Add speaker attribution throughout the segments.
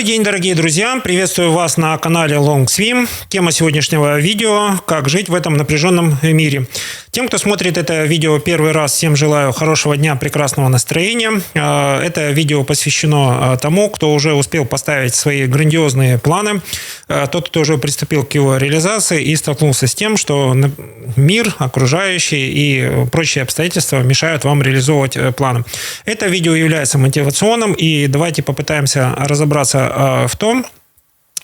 Speaker 1: Добрый день, дорогие друзья! Приветствую вас на канале Long Swim. Тема сегодняшнего видео – как жить в этом напряженном мире. Тем, кто смотрит это видео первый раз, всем желаю хорошего дня, прекрасного настроения. Это видео посвящено тому, кто уже успел поставить свои грандиозные планы, тот, кто уже приступил к его реализации и столкнулся с тем, что мир, окружающий и прочие обстоятельства мешают вам реализовывать планы. Это видео является мотивационным, и давайте попытаемся разобраться в том,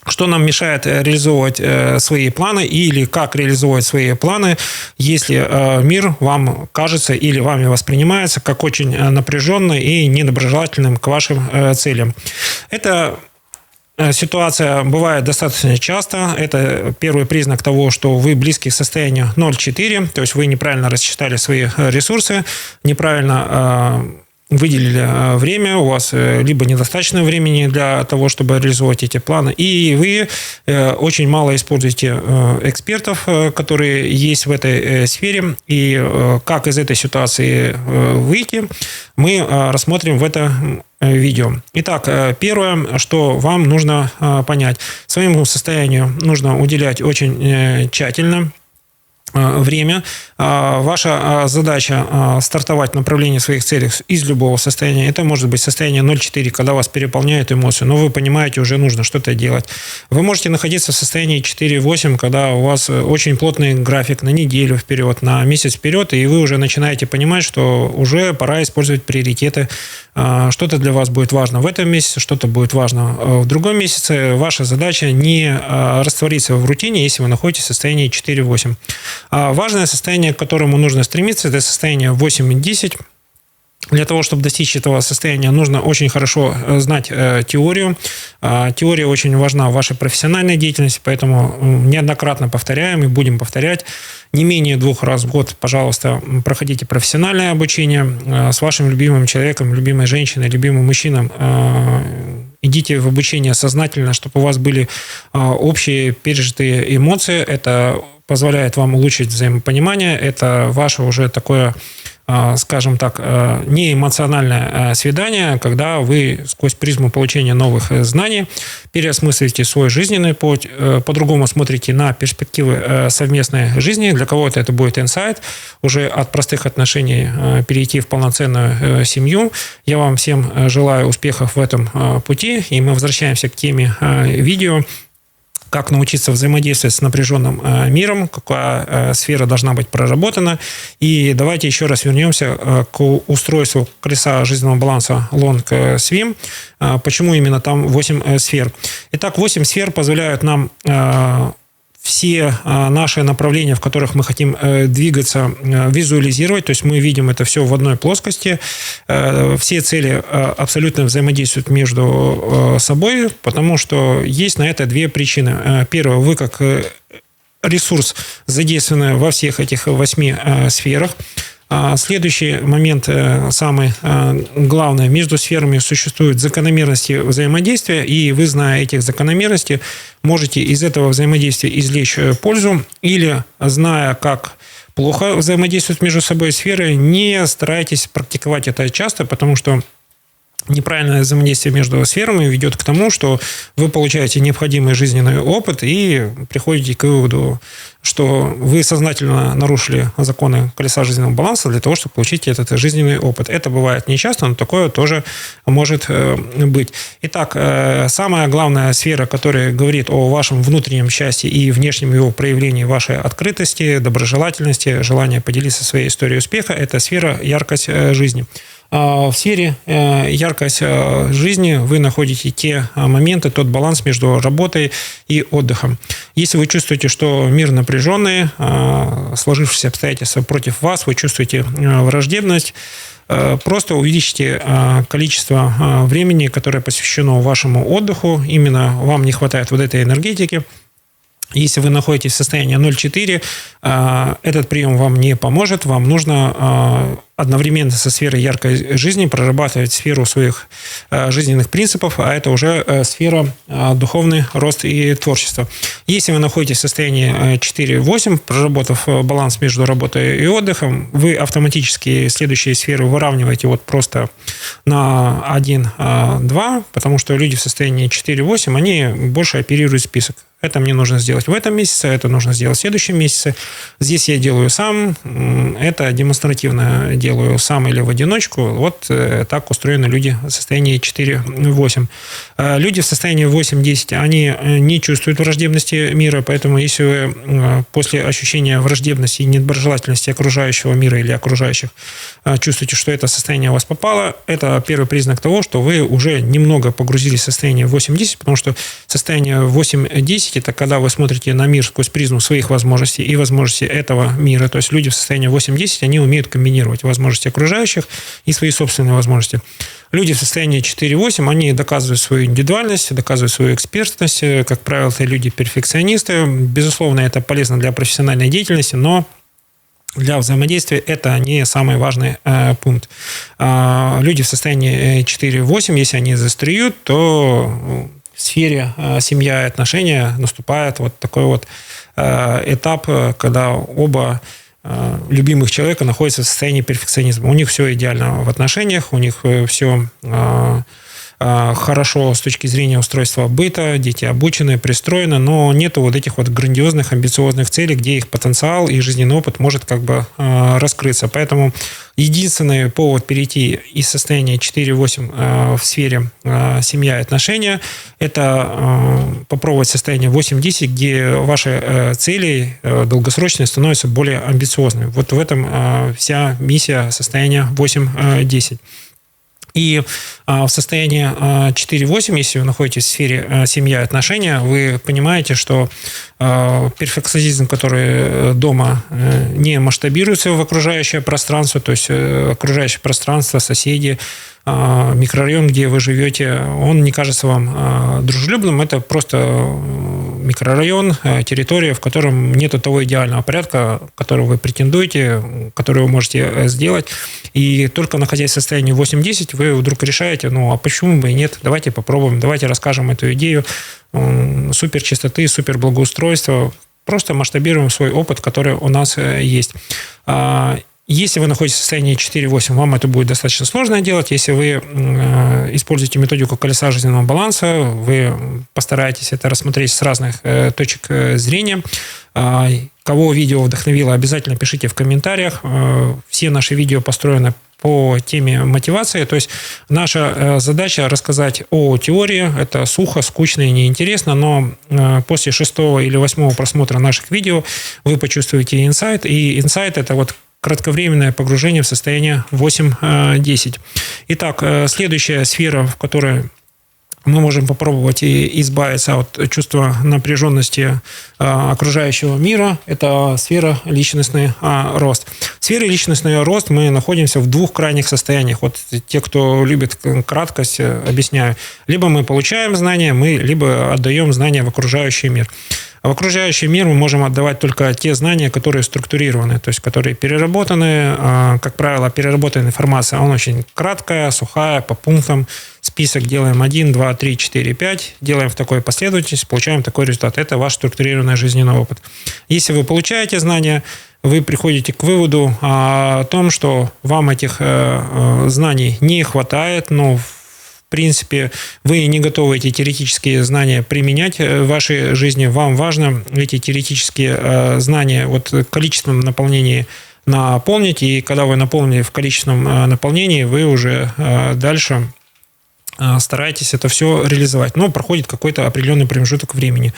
Speaker 1: что нам мешает реализовывать свои планы или как реализовывать свои планы, если мир вам кажется или вами воспринимается как очень напряженный и недоброжелательным к вашим целям. Эта ситуация бывает достаточно часто. Это первый признак того, что вы близки к состоянию 0,4, то есть вы неправильно рассчитали свои ресурсы, неправильно выделили время, у вас либо недостаточно времени для того, чтобы реализовать эти планы, и вы очень мало используете экспертов, которые есть в этой сфере, и как из этой ситуации выйти, мы рассмотрим в этом видео. Итак, первое, что вам нужно понять. Своему состоянию нужно уделять очень тщательно время. Ваша задача стартовать в направлении своих целей из любого состояния. Это может быть состояние 0,4, когда вас переполняют эмоции, но вы понимаете, уже нужно что-то делать. Вы можете находиться в состоянии 4,8, когда у вас очень плотный график на неделю вперед, на месяц вперед, и вы уже начинаете понимать, что уже пора использовать приоритеты. Что-то для вас будет важно в этом месяце, что-то будет важно в другом месяце. Ваша задача не раствориться в рутине, если вы находитесь в состоянии 4,8. Важное состояние, к которому нужно стремиться, это состояние 8-10. Для того, чтобы достичь этого состояния, нужно очень хорошо знать теорию. Теория очень важна в вашей профессиональной деятельности, поэтому неоднократно повторяем и будем повторять. Не менее 2 раз в год, пожалуйста, проходите профессиональное обучение с вашим любимым человеком, любимой женщиной, любимым мужчиной. Идите в обучение сознательно, чтобы у вас были общие пережитые эмоции. Это позволяет вам улучшить взаимопонимание. Это ваше уже такое, скажем так, не эмоциональное свидание, когда вы сквозь призму получения новых знаний переосмысливаете свой жизненный путь, по-другому смотрите на перспективы совместной жизни. Для кого-то это будет инсайт, уже от простых отношений перейти в полноценную семью. Я вам всем желаю успехов в этом пути, и мы возвращаемся к теме видео. Как научиться взаимодействовать с напряженным миром, какая сфера должна быть проработана. И давайте еще раз вернемся к устройству колеса жизненного баланса Long Swim. Почему именно там 8 сфер? Итак, 8 сфер позволяют нам все наши направления, в которых мы хотим двигаться, визуализировать. То есть мы видим это все в одной плоскости. Все цели абсолютно взаимодействуют между собой, потому что есть на это 2 причины. Первое, вы как ресурс задействованы во всех этих 8 сферах. Следующий момент, самый главный, между сферами существуют закономерности взаимодействия, и вы, зная этих закономерностей, можете из этого взаимодействия извлечь пользу, или, зная, как плохо взаимодействуют между собой сферы, не старайтесь практиковать это часто, потому что неправильное взаимодействие между сферами ведет к тому, что вы получаете необходимый жизненный опыт и приходите к выводу, что вы сознательно нарушили законы колеса жизненного баланса для того, чтобы получить этот жизненный опыт. Это бывает нечасто, но такое тоже может быть. Итак, самая главная сфера, которая говорит о вашем внутреннем счастье и внешнем его проявлении, вашей открытости, доброжелательности, желания поделиться своей историей успеха, это сфера яркость жизни. В сфере яркость жизни вы находите те моменты, тот баланс между работой и отдыхом. Если вы чувствуете, что мир напряженный, сложившиеся обстоятельства против вас, вы чувствуете враждебность, просто увеличьте количество времени, которое посвящено вашему отдыху. Именно вам не хватает вот этой энергетики. Если вы находитесь в состоянии 0,4, этот прием вам не поможет. Вам нужно одновременно со сферой яркой жизни прорабатывать сферу своих жизненных принципов, а это уже сфера духовный рост и творчество. Если вы находитесь в состоянии 4-8, проработав баланс между работой и отдыхом, вы автоматически следующие сферы выравниваете вот просто на 1-2, потому что люди в состоянии 4-8, они больше оперируют список. Это мне нужно сделать в этом месяце, это нужно сделать в следующем месяце. Здесь я делаю сам, это демонстративно делаю сам или в одиночку. Вот так устроены люди в состоянии 4-8. Люди в состоянии 8-10, они не чувствуют враждебности мира, поэтому если вы после ощущения враждебности и недоброжелательности окружающего мира или окружающих чувствуете, что это состояние у вас попало, это первый признак того, что вы уже немного погрузились в состояние 8-10, потому что состояние 8-10 это когда вы смотрите на мир сквозь призму своих возможностей и возможностей этого мира. То есть люди в состоянии 8-10, они умеют комбинировать возможности окружающих и свои собственные возможности. Люди в состоянии 4-8, они доказывают свою индивидуальность, доказывают свою экспертность. Как правило, это люди-перфекционисты. Безусловно, это полезно для профессиональной деятельности, но для взаимодействия это не самый важный пункт. Люди в состоянии 4-8, если они застреют, то в сфере семья и отношения наступает вот такой вот этап, когда оба любимых человека находятся в состоянии перфекционизма. У них все идеально в отношениях, у них все хорошо с точки зрения устройства быта, дети обучены, пристроены, но нету вот этих вот грандиозных, амбициозных целей, где их потенциал и жизненный опыт может как бы раскрыться. Поэтому единственный повод перейти из состояния 4-8 в сфере семья и отношения – это попробовать состояние 8-10, где ваши цели долгосрочные становятся более амбициозными. Вот в этом вся миссия состояния 8-10. И в состоянии 4-8, если вы находитесь в сфере семья и отношения, вы понимаете, что перфекционизм, который дома не масштабируется в окружающее пространство, то есть окружающее пространство, соседи, микрорайон, где вы живете, он не кажется вам дружелюбным. Это просто микрорайон, территория, в котором нет того идеального порядка, которого вы претендуете, который вы можете сделать. И только находясь в состоянии 8-10, вы вдруг решаете, ну а почему бы и нет, давайте попробуем, давайте расскажем эту идею супер чистоты, супер благоустройства, просто масштабируем свой опыт, который у нас есть. Если вы находитесь в состоянии 4-8, вам это будет достаточно сложно делать. Если вы используете методику колеса жизненного баланса, вы постараетесь это рассмотреть с разных точек зрения. Кого видео вдохновило, обязательно пишите в комментариях. Все наши видео построены по теме мотивации. То есть наша задача рассказать о теории. Это сухо, скучно и неинтересно, но после 6-го или 8-го просмотра наших видео вы почувствуете инсайт. И инсайт – это вот кратковременное погружение в состояние 8-10. Итак, следующая сфера, в которой мы можем попробовать избавиться от чувства напряженности окружающего мира, это сфера личностный рост. В сфере личностный рост мы находимся в двух крайних состояниях. Вот те, кто любит краткость, объясняю. Либо мы получаем знания, либо отдаем знания в окружающий мир. А в окружающий мир мы можем отдавать только те знания, которые структурированы, то есть которые переработаны. Как правило, переработанная информация, она очень краткая, сухая, по пунктам. Список делаем 1, 2, 3, 4, 5. Делаем в такой последовательности, получаем такой результат. Это ваш структурированный жизненный опыт. Если вы получаете знания, вы приходите к выводу о том, что вам этих знаний не хватает, но в принципе, вы не готовы эти теоретические знания применять в вашей жизни. Вам важно эти теоретические знания вот количеством наполнения наполнить. И когда вы наполнили в количественном наполнении, вы уже дальше стараетесь это все реализовать. Но проходит какой-то определенный промежуток времени.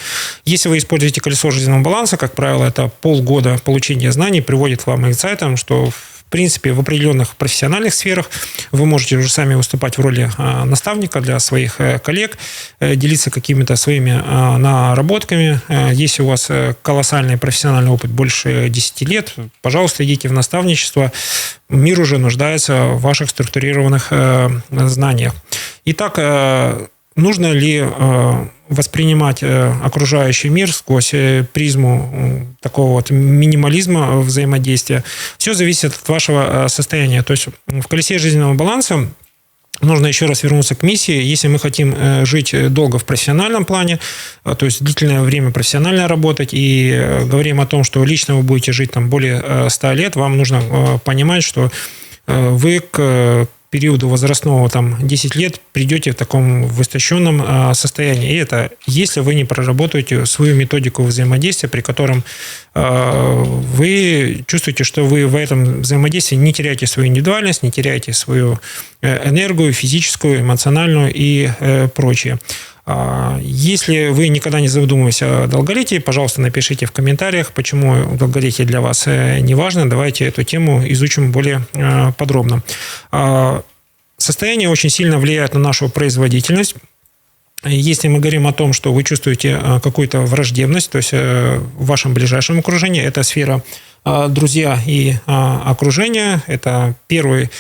Speaker 1: Если вы используете колесо жизненного баланса, как правило, это полгода получения знаний приводит к вам инсайтам, что в принципе, в определенных профессиональных сферах вы можете уже сами выступать в роли наставника для своих коллег, делиться какими-то своими наработками. Если у вас колоссальный профессиональный опыт больше 10 лет, пожалуйста, идите в наставничество. Мир уже нуждается в ваших структурированных знаниях. Итак, нужно ли воспринимать окружающий мир сквозь призму такого вот минимализма взаимодействия. Все зависит от вашего состояния. То есть в колесе жизненного баланса нужно еще раз вернуться к миссии. Если мы хотим жить долго в профессиональном плане, то есть длительное время профессионально работать, и говорим о том, что лично вы будете жить там более 100 лет, вам нужно понимать, что вы к периоду возрастного там 10 лет придете в таком в истощенном состоянии. И это если вы не проработаете свою методику взаимодействия, при котором вы чувствуете, что вы в этом взаимодействии не теряете свою индивидуальность, не теряете свою энергию физическую, эмоциональную и прочее. Если вы никогда не задумывались о долголетии, пожалуйста, напишите в комментариях, почему долголетие для вас не важно. Давайте эту тему изучим более подробно. Состояние очень сильно влияет на нашу производительность. Если мы говорим о том, что вы чувствуете какую-то враждебность, то есть в вашем ближайшем окружении, это сфера друзья и окружение, это первый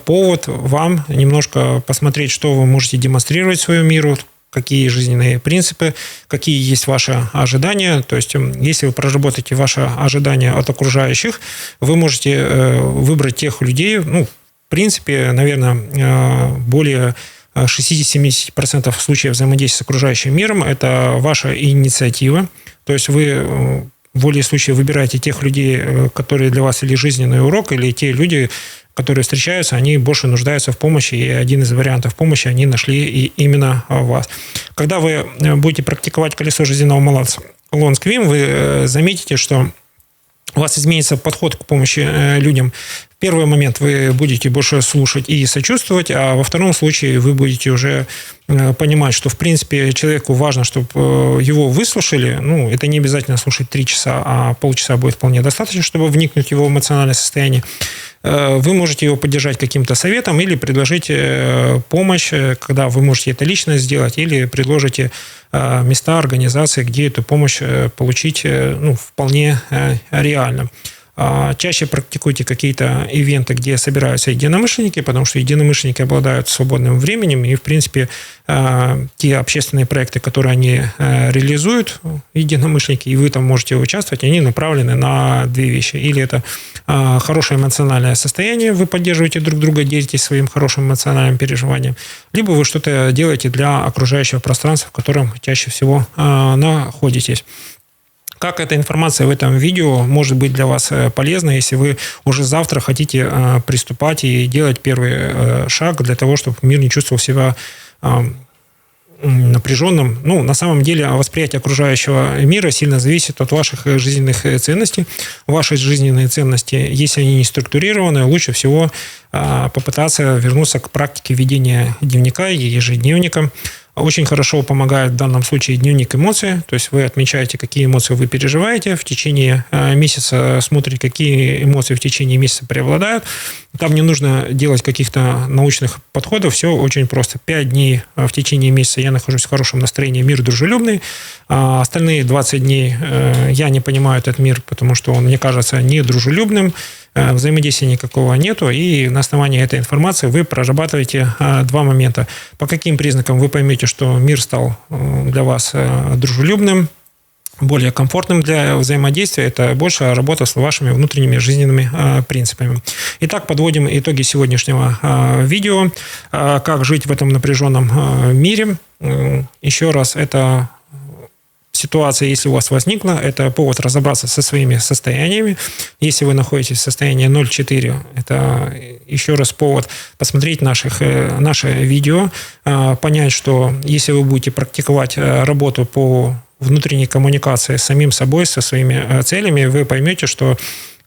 Speaker 1: повод вам немножко посмотреть, что вы можете демонстрировать своему миру, какие жизненные принципы, какие есть ваши ожидания. То есть, если вы проработаете ваши ожидания от окружающих, вы можете выбрать тех людей, в принципе, наверное, более 60-70% случаев взаимодействия с окружающим миром – это ваша инициатива. То есть, вы в воле случая выбираете тех людей, которые для вас или жизненный урок, или те люди, которые встречаются, они больше нуждаются в помощи, и один из вариантов помощи они нашли и именно вас. Когда вы будете практиковать колесо жизненного баланса Long-Swim, вы заметите, что у вас изменится подход к помощи людям. В первый момент вы будете больше слушать и сочувствовать, а во втором случае вы будете уже понимать, что, в принципе, человеку важно, чтобы его выслушали. Это не обязательно слушать 3 часа, а полчаса будет вполне достаточно, чтобы вникнуть в его эмоциональное состояние. Вы можете его поддержать каким-то советом или предложить помощь, когда вы можете это лично сделать, или предложите места, организации, где эту помощь получить вполне реально. Чаще практикуйте какие-то ивенты, где собираются единомышленники, потому что единомышленники обладают свободным временем, и, в принципе, те общественные проекты, которые они реализуют, единомышленники, и вы там можете участвовать, они направлены на 2 вещи. Или это хорошее эмоциональное состояние, вы поддерживаете друг друга, делитесь своим хорошим эмоциональным переживанием, либо вы что-то делаете для окружающего пространства, в котором чаще всего находитесь. Как эта информация в этом видео может быть для вас полезна, если вы уже завтра хотите приступать и делать первый шаг для того, чтобы мир не чувствовал себя напряженным. На самом деле восприятие окружающего мира сильно зависит от ваших жизненных ценностей. Ваши жизненные ценности, если они не структурированы, лучше всего попытаться вернуться к практике ведения дневника и ежедневника. Очень хорошо помогает в данном случае дневник эмоций, то есть вы отмечаете, какие эмоции вы переживаете, в течение месяца смотрите, какие эмоции в течение месяца преобладают. Там не нужно делать каких-то научных подходов, все очень просто. 5 дней в течение месяца я нахожусь в хорошем настроении, мир дружелюбный, а остальные 20 дней я не понимаю этот мир, потому что он мне кажется недружелюбным, взаимодействия никакого нету, и на основании этой информации вы прорабатываете 2 момента. По каким признакам вы поймете, что мир стал для вас дружелюбным, более комфортным для взаимодействия, это больше работа с вашими внутренними жизненными принципами. Итак, подводим итоги сегодняшнего видео. Как жить в этом напряженном мире. Еще раз, это ситуация, если у вас возникла, это повод разобраться со своими состояниями. Если вы находитесь в состоянии 0,4, это еще раз повод посмотреть наше видео, понять, что если вы будете практиковать работу по внутренней коммуникации с самим собой, со своими целями, вы поймете, что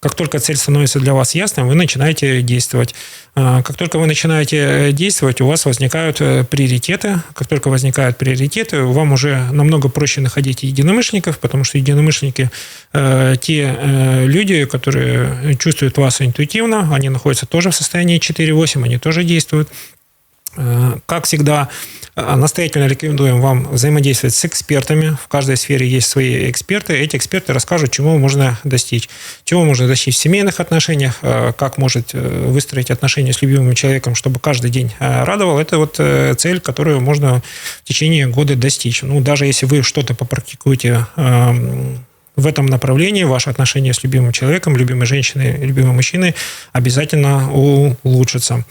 Speaker 1: как только цель становится для вас ясной, вы начинаете действовать. Как только вы начинаете действовать, у вас возникают приоритеты. Как только возникают приоритеты, вам уже намного проще находить единомышленников, потому что единомышленники те люди, которые чувствуют вас интуитивно, они находятся тоже в состоянии 4-8, они тоже действуют. Как всегда, настоятельно рекомендуем вам взаимодействовать с экспертами. В каждой сфере есть свои эксперты. Эти эксперты расскажут, чего можно достичь. Чего можно достичь в семейных отношениях, как может выстроить отношения с любимым человеком, чтобы каждый день радовал. Это вот цель, которую можно в течение года достичь. Ну, даже если вы что-то попрактикуете в этом направлении, ваши отношения с любимым человеком, любимой женщиной, любимым мужчиной обязательно улучшатся.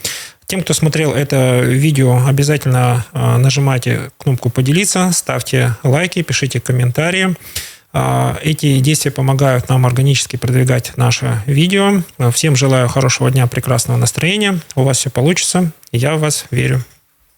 Speaker 1: Тем, кто смотрел это видео, обязательно нажимайте кнопку «Поделиться», ставьте лайки, пишите комментарии. Эти действия помогают нам органически продвигать наше видео. Всем желаю хорошего дня, прекрасного настроения. У вас все получится. Я в вас верю.